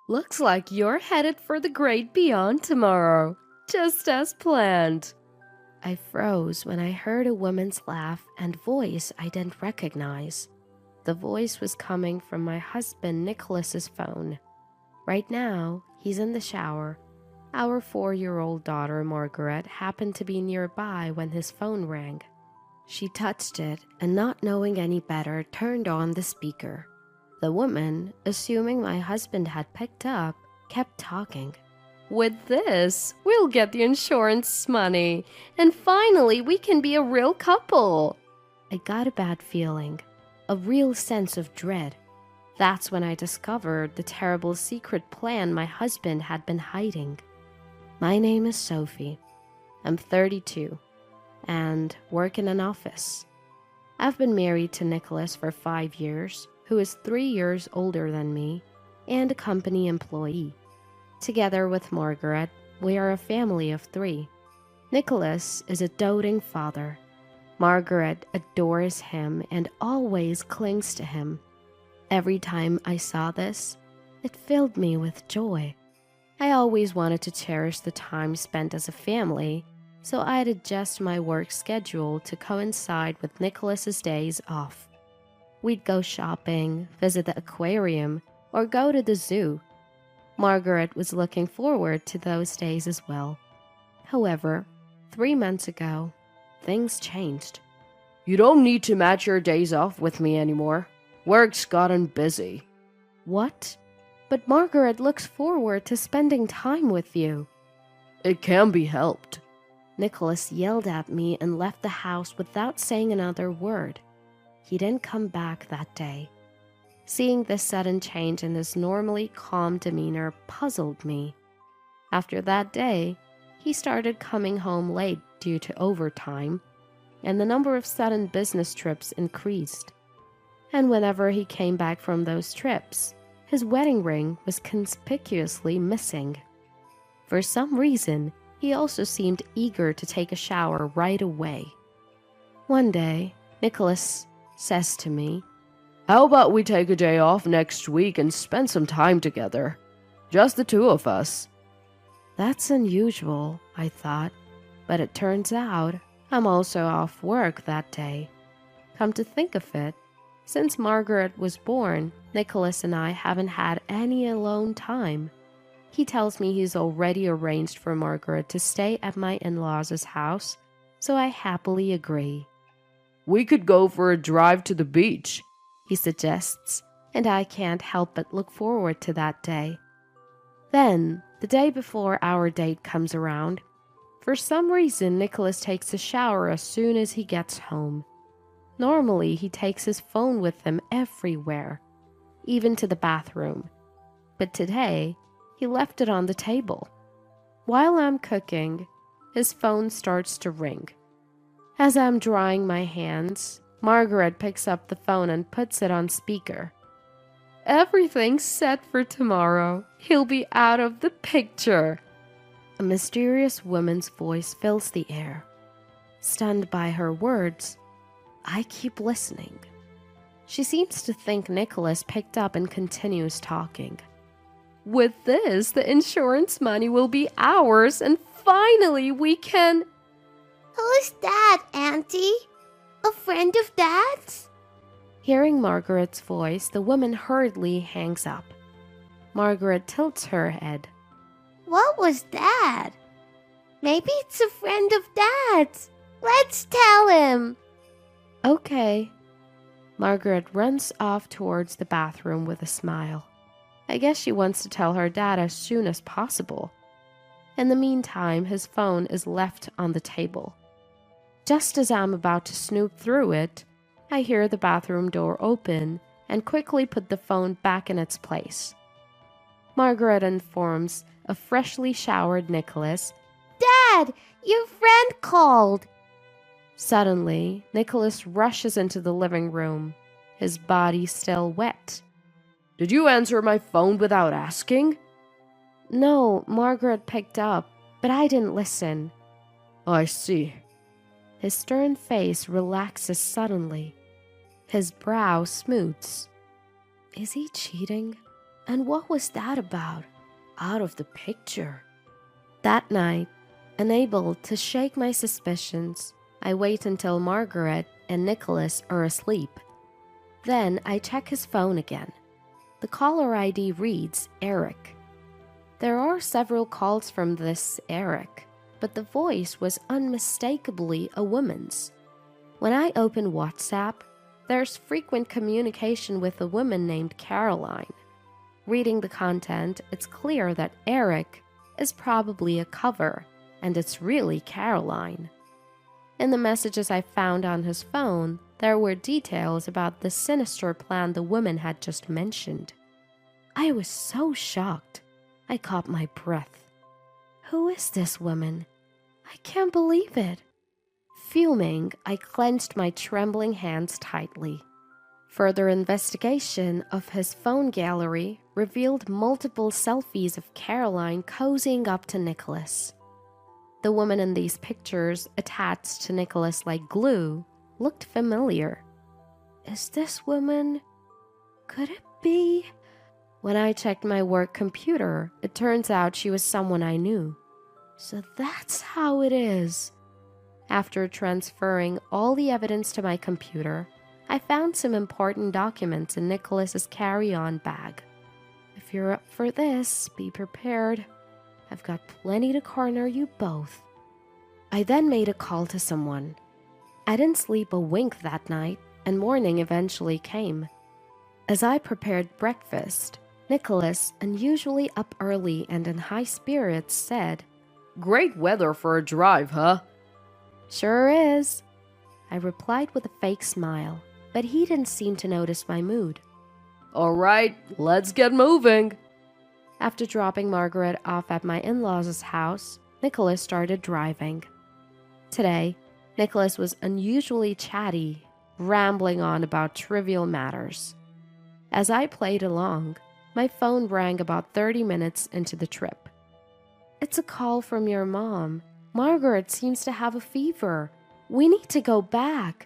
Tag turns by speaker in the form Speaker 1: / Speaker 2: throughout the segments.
Speaker 1: Looks like you're headed for the great beyond tomorrow, just as planned. I froze when I heard a woman's laugh and voice I didn't recognize. The voice was coming from my husband Nicholas's phone. Right now, he's in the shower. Our 4-year-old daughter Margaret happened to be nearby when his phone rang. She touched it and, not knowing any better, turned on the speaker. The woman, assuming my husband had picked up, kept talking. With this, we'll get the insurance money, and finally we can be a real couple. I got a bad feeling, a real sense of dread. That's when I discovered the terrible secret plan my husband had been hiding. My name is Sophie. I'm 32 and work in an office. I've been married to Nicholas for 5 years, who is 3 years older than me, and a company employee. Together with Margaret, we are a family of 3. Nicholas is a doting father. Margaret adores him and always clings to him. Every time I saw this, it filled me with joy. I always wanted to cherish the time spent as a family, so I'd adjust my work schedule to coincide with Nicholas's days off. We'd go shopping, visit the aquarium, or go to the zoo. Margaret was looking forward to those days as well. However, 3 months ago, things changed.
Speaker 2: You don't need to match your days off with me anymore. Work's gotten busy.
Speaker 1: What? But Margaret looks forward to spending time with you.
Speaker 2: It can be helped.
Speaker 1: Nicholas yelled at me and left the house without saying another word. He didn't come back that day. Seeing this sudden change in his normally calm demeanor puzzled me. After that day, he started coming home late due to overtime, and the number of sudden business trips increased. And whenever he came back from those trips, his wedding ring was conspicuously missing. For some reason, he also seemed eager to take a shower right away. One day, Nicholas says to me,
Speaker 2: How about we take a day off next week and spend some time together? Just the 2 of us.
Speaker 1: That's unusual, I thought, but it turns out I'm also off work that day. Come to think of it, since Margaret was born, Nicholas and I haven't had any alone time. He tells me he's already arranged for Margaret to stay at my in-laws' house, so I happily agree.
Speaker 2: We could go for a drive to the beach,
Speaker 1: he suggests, and I can't help but look forward to that day. Then, the day before our date comes around, for some reason Nicholas takes a shower as soon as he gets home. Normally, he takes his phone with him everywhere, even to the bathroom. But today, he left it on the table. While I'm cooking, his phone starts to ring. As I'm drying my hands, Margaret picks up the phone and puts it on speaker. Everything's set for tomorrow. He'll be out of the picture. A mysterious woman's voice fills the air. Stunned by her words, I keep listening. She seems to think Nicholas picked up and continues talking. With this, the insurance money will be ours, and finally we can...
Speaker 3: Who's that, Auntie? A friend of Dad's?
Speaker 1: Hearing Margaret's voice, the woman hurriedly hangs up. Margaret tilts her head.
Speaker 3: What was that? Maybe it's a friend of Dad's. Let's tell him.
Speaker 1: Okay. Margaret runs off towards the bathroom with a smile. I guess she wants to tell her dad as soon as possible. In the meantime, his phone is left on the table. Just as I'm about to snoop through it, I hear the bathroom door open and quickly put the phone back in its place. Margaret informs a freshly showered Nicholas,
Speaker 3: Dad, your friend called.
Speaker 1: Suddenly, Nicholas rushes into the living room, his body still wet.
Speaker 2: Did you answer my phone without asking?
Speaker 1: No, Margaret picked up, but I didn't listen.
Speaker 2: I see.
Speaker 1: His stern face relaxes suddenly. His brow smooths. Is he cheating? And what was that about? Out of the picture. That night, unable to shake my suspicions, I wait until Margaret and Nicholas are asleep. Then I check his phone again. The caller ID reads Eric. There are several calls from this Eric, but the voice was unmistakably a woman's. When I open WhatsApp, there's frequent communication with a woman named Caroline. Reading the content, it's clear that Eric is probably a cover, and it's really Caroline. In the messages I found on his phone, there were details about the sinister plan the woman had just mentioned. I was so shocked. I caught my breath. Who is this woman? I can't believe it. Fuming, I clenched my trembling hands tightly. Further investigation of his phone gallery revealed multiple selfies of Caroline cozying up to Nicholas. The woman in these pictures, attached to Nicholas like glue, looked familiar. Is this woman? Could it be? When I checked my work computer, it turns out she was someone I knew. So that's how it is. After transferring all the evidence to my computer, I found some important documents in Nicholas's carry-on bag. If you're up for this, be prepared. I've got plenty to corner you both. I then made a call to someone. I didn't sleep a wink that night, and morning eventually came. As I prepared breakfast, Nicholas, unusually up early and in high spirits, said,
Speaker 2: Great weather for a drive, huh?
Speaker 1: Sure is. I replied with a fake smile, but he didn't seem to notice my mood.
Speaker 2: All right, let's get moving.
Speaker 1: After dropping Margaret off at my in-laws' house, Nicholas started driving. Today, Nicholas was unusually chatty, rambling on about trivial matters. As I played along, my phone rang about 30 minutes into the trip. It's a call from your mom. Margaret seems to have a fever. We need to go back.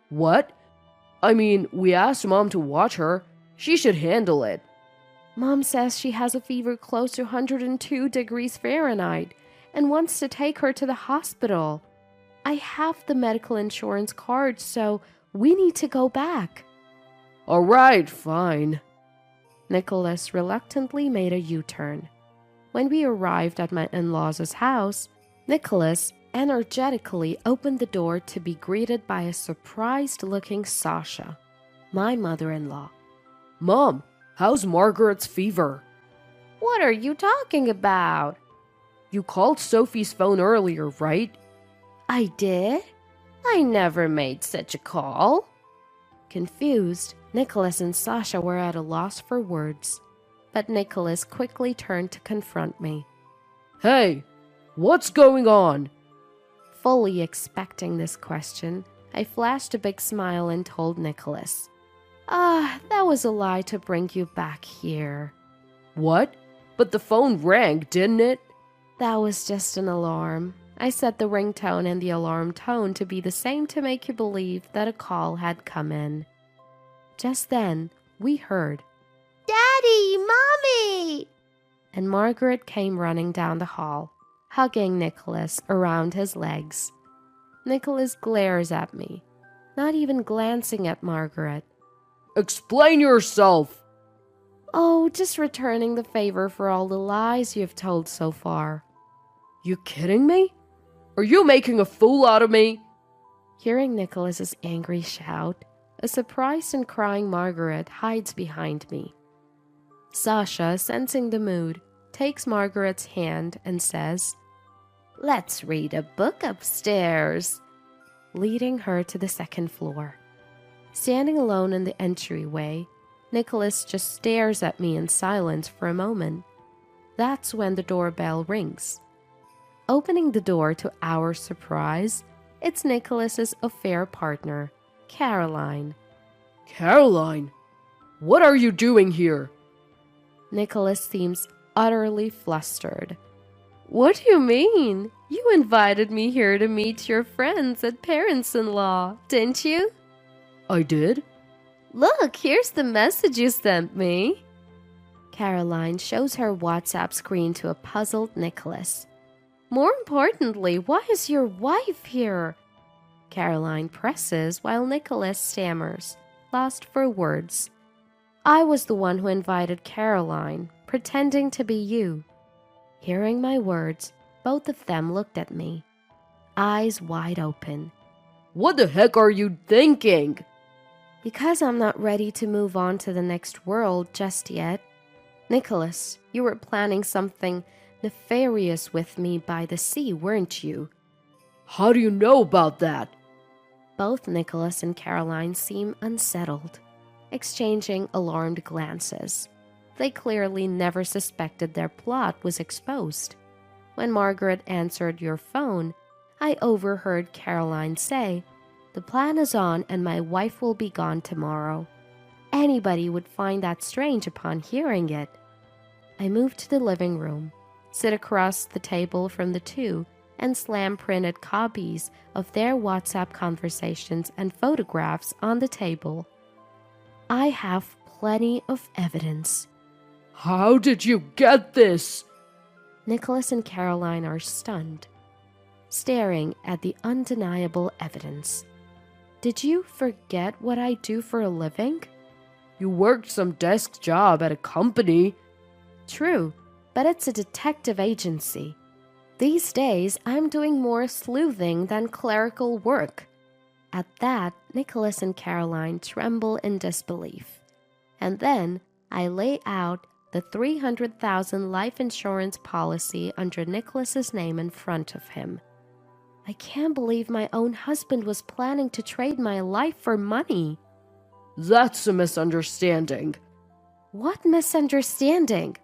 Speaker 2: What? I mean, we asked Mom to watch her. She should handle it.
Speaker 1: Mom says she has a fever close to 102 degrees Fahrenheit and wants to take her to the hospital. I have the medical insurance card, so we need to go back.
Speaker 2: All right, fine.
Speaker 1: Nicholas reluctantly made a U-turn. When we arrived at my in-laws' house, Nicholas energetically opened the door to be greeted by a surprised-looking Sasha, my mother-in-law.
Speaker 2: Mom, how's Margaret's fever?
Speaker 1: What are you talking about?
Speaker 2: You called Sophie's phone earlier, right?
Speaker 1: I did? I never made such a call. Confused, Nicholas and Sasha were at a loss for words, but Nicholas quickly turned to confront me.
Speaker 2: Hey, what's going on?
Speaker 1: Fully expecting this question, I flashed a big smile and told Nicholas, that was a lie to bring you back here.
Speaker 2: What? But the phone rang, didn't it?
Speaker 1: That was just an alarm. I set the ringtone and the alarm tone to be the same to make you believe that a call had come in. Just then, we heard,
Speaker 3: Daddy, Mommy!
Speaker 1: And Margaret came running down the hall, hugging Nicholas around his legs. Nicholas glares at me, not even glancing at Margaret.
Speaker 2: Explain yourself!
Speaker 1: Oh, just returning the favor for all the lies you've told so far.
Speaker 2: You kidding me? Are you making a fool out of me?
Speaker 1: Hearing Nicholas's angry shout, a surprised and crying Margaret hides behind me. Sasha, sensing the mood, takes Margaret's hand and says, Let's read a book upstairs, leading her to the second floor. Standing alone in the entryway, Nicholas just stares at me in silence for a moment. That's when the doorbell rings. Opening the door to our surprise, it's Nicholas's affair partner, Caroline.
Speaker 2: Caroline, what are you doing here?
Speaker 1: Nicholas seems utterly flustered. What do you mean? You invited me here to meet your friends and parents-in-law, didn't you?
Speaker 2: I did?
Speaker 1: Look, here's the message you sent me. Caroline shows her WhatsApp screen to a puzzled Nicholas. More importantly, why is your wife here? Caroline presses while Nicholas stammers, lost for words. I was the one who invited Caroline, pretending to be you. Hearing my words, both of them looked at me, eyes wide open.
Speaker 2: What the heck are you thinking?
Speaker 1: Because I'm not ready to move on to the next world just yet. Nicholas, you were planning something nefarious with me by the sea, weren't you?
Speaker 2: How do you know about that?
Speaker 1: Both Nicholas and Caroline seem unsettled, exchanging alarmed glances. They clearly never suspected their plot was exposed. When Margaret answered your phone, I overheard Caroline say, "The plan is on and my wife will be gone tomorrow." Anybody would find that strange upon hearing it. I moved to the living room, sit across the table from the two, and slam printed copies of their WhatsApp conversations and photographs on the table. I have plenty of evidence.
Speaker 2: How did you get this?
Speaker 1: Nicholas and Caroline are stunned, staring at the undeniable evidence. Did you forget what I do for a living?
Speaker 2: You worked some desk job at a company.
Speaker 1: True, but it's a detective agency. These days, I'm doing more sleuthing than clerical work. At that, Nicholas and Caroline tremble in disbelief. And then I lay out the $300,000 life insurance policy under Nicholas's name in front of him. I can't believe my own husband was planning to trade my life for money.
Speaker 2: That's a misunderstanding.
Speaker 1: What misunderstanding?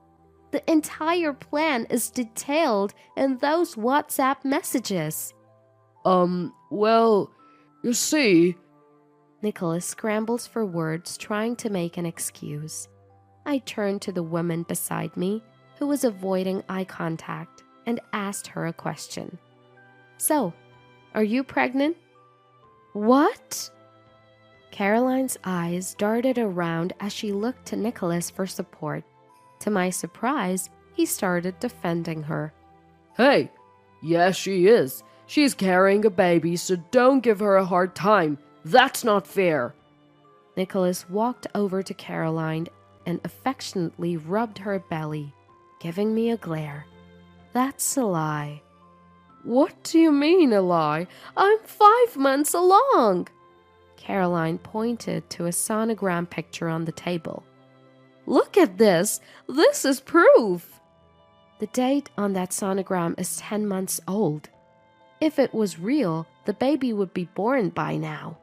Speaker 1: The entire plan is detailed in those WhatsApp messages.
Speaker 2: Well, you see...
Speaker 1: Nicholas scrambles for words, trying to make an excuse. I turned to the woman beside me, who was avoiding eye contact, and asked her a question. So, are you pregnant? What? Caroline's eyes darted around as she looked to Nicholas for support. To my surprise, he started defending her.
Speaker 2: Hey, yes, she is. She's carrying a baby, so don't give her a hard time. That's not fair.
Speaker 1: Nicholas walked over to Caroline and affectionately rubbed her belly, giving me a glare. That's a lie.
Speaker 2: What do you mean, a lie?
Speaker 1: I'm 5 months along. Caroline pointed to a sonogram picture on the table. Look at this. This is proof. The date on that sonogram is 10 months old. If it was real, the baby would be born by now.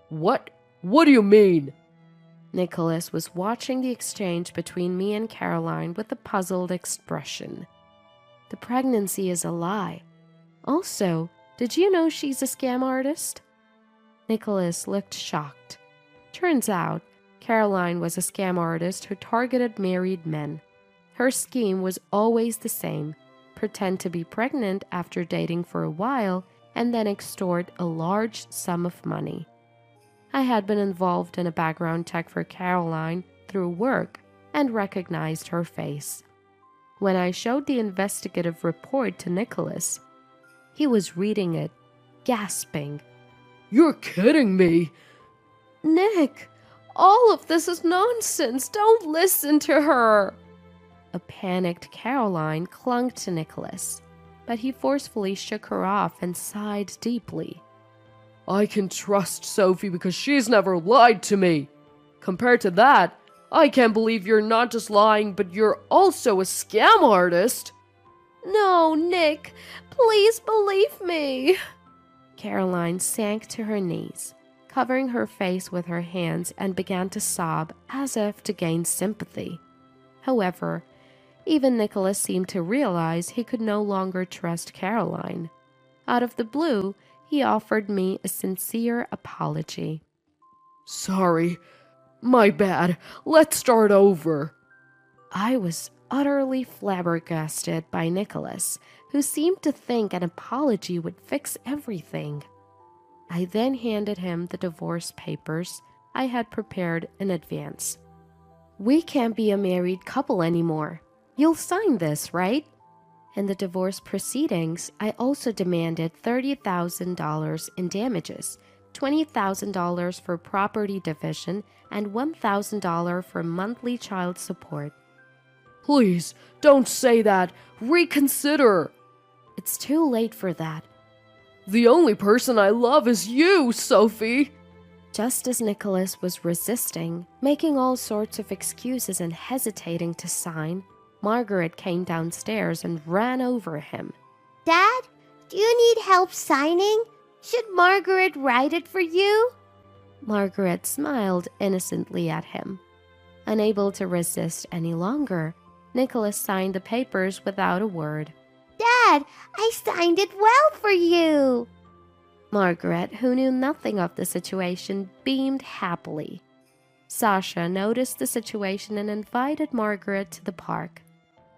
Speaker 2: What? What do you mean?
Speaker 1: Nicholas was watching the exchange between me and Caroline with a puzzled expression. The pregnancy is a lie. Also, did you know she's a scam artist? Nicholas looked shocked. Turns out, Caroline was a scam artist who targeted married men. Her scheme was always the same: pretend to be pregnant after dating for a while and then extort a large sum of money. I had been involved in a background check for Caroline through work and recognized her face. When I showed the investigative report to Nicholas, he was reading it, gasping.
Speaker 2: You're kidding me.
Speaker 1: Nick, all of this is nonsense. Don't listen to her. A panicked Caroline clung to Nicholas, but he forcefully shook her off and sighed deeply.
Speaker 2: I can trust Sophie because she's never lied to me. Compared to that, I can't believe you're not just lying, but you're also a scam artist.
Speaker 1: No, Nick, please believe me. Caroline sank to her knees, covering her face with her hands, and began to sob as if to gain sympathy. However, even Nicholas seemed to realize he could no longer trust Caroline. Out of the blue, he offered me a sincere apology.
Speaker 2: Sorry. My bad. Let's start over.
Speaker 1: I was utterly flabbergasted by Nicholas, who seemed to think an apology would fix everything. I then handed him the divorce papers I had prepared in advance. We can't be a married couple anymore. You'll sign this, right? In the divorce proceedings, I also demanded $30,000 in damages, $20,000 for property division, and $1,000 for monthly child support.
Speaker 2: Please, don't say that. Reconsider.
Speaker 1: It's too late for that.
Speaker 2: The only person I love is you, Sophie.
Speaker 1: Just as Nicholas was resisting, making all sorts of excuses and hesitating to sign, Margaret came downstairs and ran over him.
Speaker 3: Dad, do you need help signing? Should Margaret write it for you?
Speaker 1: Margaret smiled innocently at him. Unable to resist any longer, Nicholas signed the papers without a word.
Speaker 3: Dad, I signed it well for you.
Speaker 1: Margaret, who knew nothing of the situation, beamed happily. Sasha noticed the situation and invited Margaret to the park.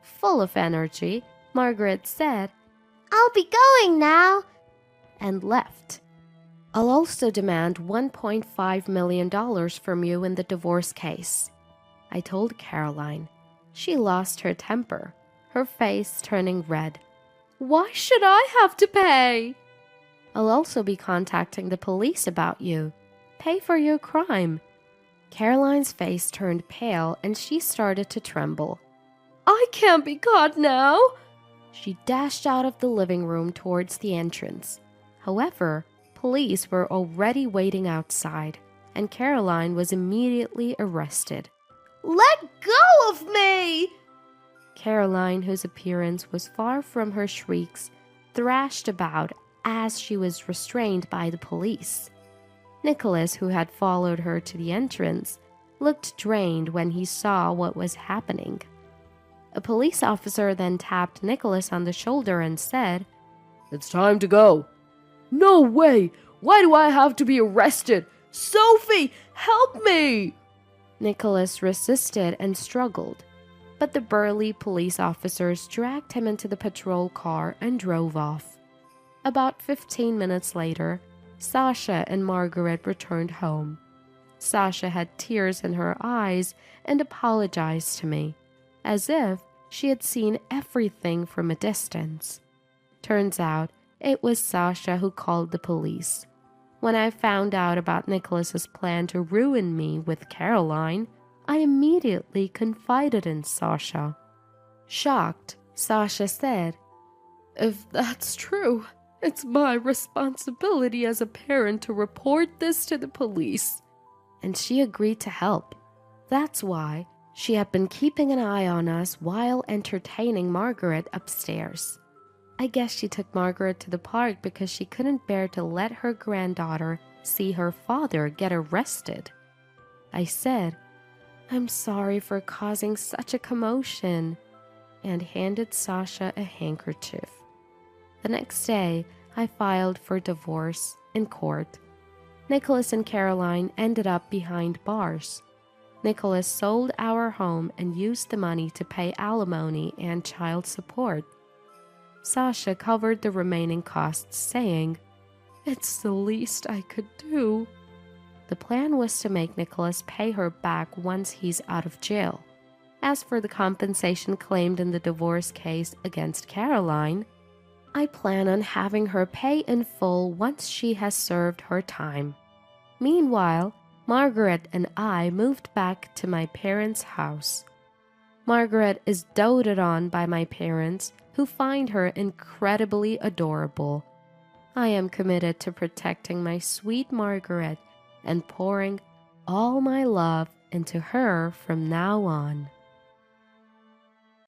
Speaker 1: Full of energy, Margaret said,
Speaker 3: I'll be going now.
Speaker 1: And left. I'll also demand $1.5 million from you in the divorce case, I told Caroline. She lost her temper, her face turning red. Why should I have to pay? I'll also be contacting the police about you. Pay for your crime. Caroline's face turned pale and she started to tremble. I can't be caught now. She dashed out of the living room towards the entrance. However, police were already waiting outside, and Caroline was immediately arrested.
Speaker 3: Let go of me!
Speaker 1: Caroline, whose appearance was far from her shrieks, thrashed about as she was restrained by the police. Nicholas, who had followed her to the entrance, looked drained when he saw what was happening. A police officer then tapped Nicholas on the shoulder and said,
Speaker 2: It's time to go. No way! Why do I have to be arrested? Sophie, help me!
Speaker 1: Nicholas resisted and struggled, but the burly police officers dragged him into the patrol car and drove off. About 15 minutes later, Sasha and Margaret returned home. Sasha had tears in her eyes and apologized to me, as if she had seen everything from a distance. Turns out, it was Sasha who called the police. When I found out about Nicholas's plan to ruin me with Caroline, I immediately confided in Sasha. Shocked, Sasha said,
Speaker 2: If that's true, it's my responsibility as a parent to report this to the police.
Speaker 1: And she agreed to help. That's why she had been keeping an eye on us while entertaining Margaret upstairs. I guess she took Margaret to the park because she couldn't bear to let her granddaughter see her father get arrested. I said, I'm sorry for causing such a commotion, and handed Sasha a handkerchief. The next day, I filed for divorce in court. Nicholas and Caroline ended up behind bars. Nicholas sold our home and used the money to pay alimony and child support. Sasha covered the remaining costs, saying, It's the least I could do. The plan was to make Nicholas pay her back once he's out of jail. As for the compensation claimed in the divorce case against Caroline, I plan on having her pay in full once she has served her time. Meanwhile, Margaret and I moved back to my parents' house. Margaret is doted on by my parents, who find her incredibly adorable. I am committed to protecting my sweet Margaret and pouring all my love into her from now on.